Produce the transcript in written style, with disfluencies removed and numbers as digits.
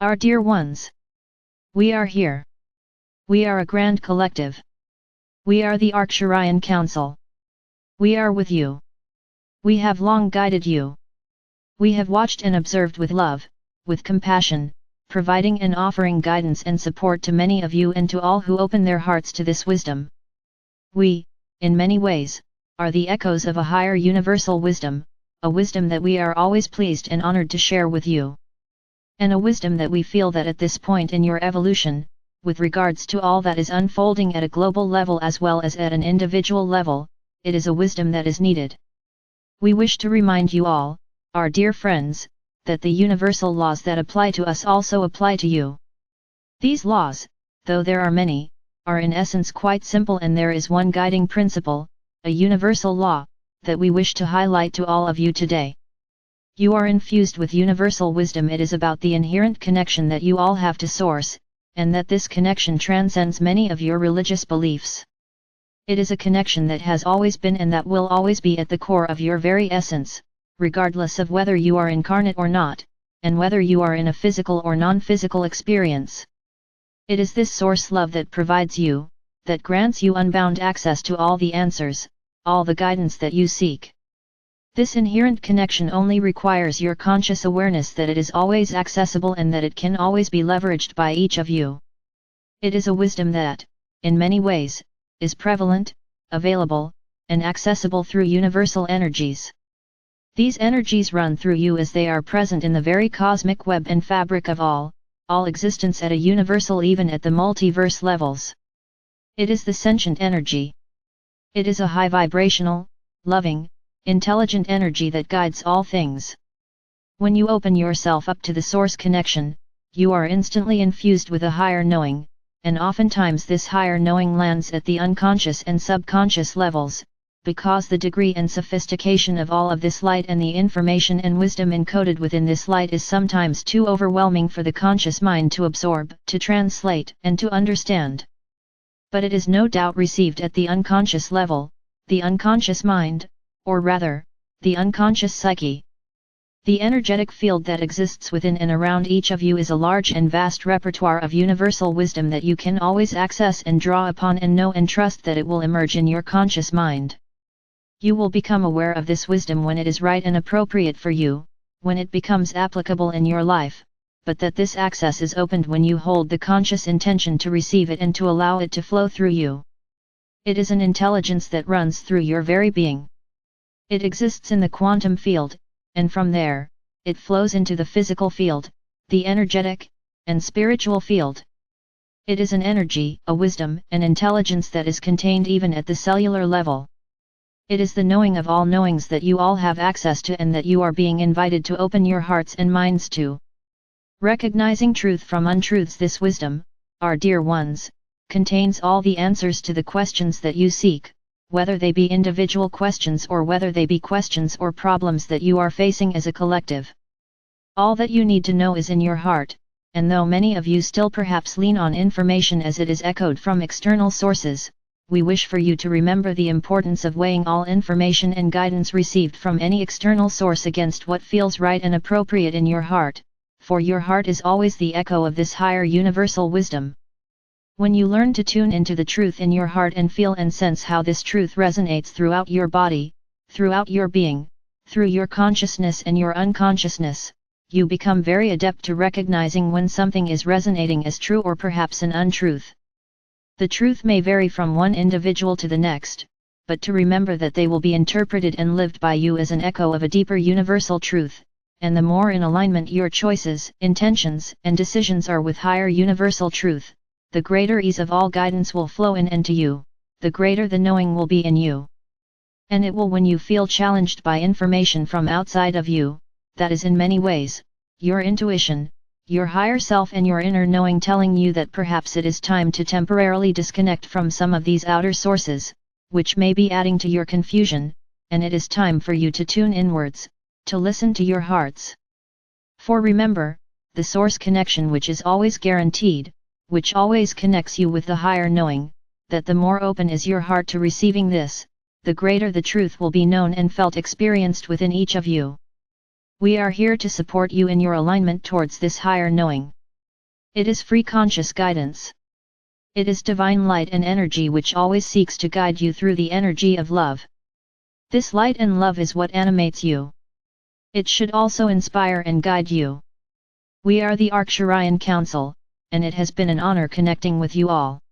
Our dear ones, we are here. We are a grand collective. We are the Arcturian Council. We are with you. We have long guided you. We have watched and observed with love, with compassion, providing and offering guidance and support to many of you and to all who open their hearts to this wisdom. We, in many ways, are the echoes of a higher universal wisdom, a wisdom that we are always pleased and honored to share with you. And a wisdom that we feel that at this point in your evolution, with regards to all that is unfolding at a global level as well as at an individual level, it is a wisdom that is needed. We wish to remind you all, our dear friends, that the universal laws that apply to us also apply to you. These laws, though there are many, are in essence quite simple, and there is one guiding principle, a universal law, that we wish to highlight to all of you today. You are infused with universal wisdom. It is about the inherent connection that you all have to Source, and that this connection transcends many of your religious beliefs. It is a connection that has always been and that will always be at the core of your very essence, regardless of whether you are incarnate or not, and whether you are in a physical or non-physical experience. It is this source love that provides you, that grants you unbound access to all the answers, all the guidance that you seek. This inherent connection only requires your conscious awareness that it is always accessible and that it can always be leveraged by each of you. It is a wisdom that, in many ways, is prevalent, available, and accessible through universal energies. These energies run through you as they are present in the very cosmic web and fabric of all existence at a universal, even at the multiverse levels. It is the sentient energy. It is a high vibrational, loving, intelligent energy that guides all things. When you open yourself up to the source connection, you are instantly infused with a higher knowing, and oftentimes this higher knowing lands at the unconscious and subconscious levels, because the degree and sophistication of all of this light and the information and wisdom encoded within this light is sometimes too overwhelming for the conscious mind to absorb, to translate, and to understand. But it is no doubt received at the unconscious level, the unconscious mind, or rather, the unconscious psyche. The energetic field that exists within and around each of you is a large and vast repertoire of universal wisdom that you can always access and draw upon, and know and trust that it will emerge in your conscious mind. You will become aware of this wisdom when it is right and appropriate for you, when it becomes applicable in your life, but that this access is opened when you hold the conscious intention to receive it and to allow it to flow through you. It is an intelligence that runs through your very being. It exists in the quantum field, and from there, it flows into the physical field, the energetic and spiritual field. It is an energy, a wisdom, an intelligence that is contained even at the cellular level. It is the knowing of all knowings that you all have access to and that you are being invited to open your hearts and minds to. Recognizing truth from untruths, this wisdom, our dear ones, contains all the answers to the questions that you seek, whether they be individual questions or whether they be questions or problems that you are facing as a collective. All that you need to know is in your heart, and though many of you still perhaps lean on information as it is echoed from external sources, we wish for you to remember the importance of weighing all information and guidance received from any external source against what feels right and appropriate in your heart, for your heart is always the echo of this higher universal wisdom. When you learn to tune into the truth in your heart and feel and sense how this truth resonates throughout your body, throughout your being, through your consciousness and your unconsciousness, you become very adept to recognizing when something is resonating as true or perhaps an untruth. The truth may vary from one individual to the next, but to remember that they will be interpreted and lived by you as an echo of a deeper universal truth, and the more in alignment your choices, intentions, and decisions are with higher universal truth, the greater ease of all guidance will flow in and to you, the greater the knowing will be in you. And it will when you feel challenged by information from outside of you, that is in many ways, your intuition, your higher self and your inner knowing telling you that perhaps it is time to temporarily disconnect from some of these outer sources, which may be adding to your confusion, and it is time for you to tune inwards, to listen to your hearts. For remember, the source connection which is always guaranteed, which always connects you with the higher knowing, that the more open is your heart to receiving this, the greater the truth will be known and felt experienced within each of you. We are here to support you in your alignment towards this higher knowing. It is free conscious guidance. It is divine light and energy which always seeks to guide you through the energy of love. This light and love is what animates you. It should also inspire and guide you. We are the Arcturian Council, and it has been an honor connecting with you all.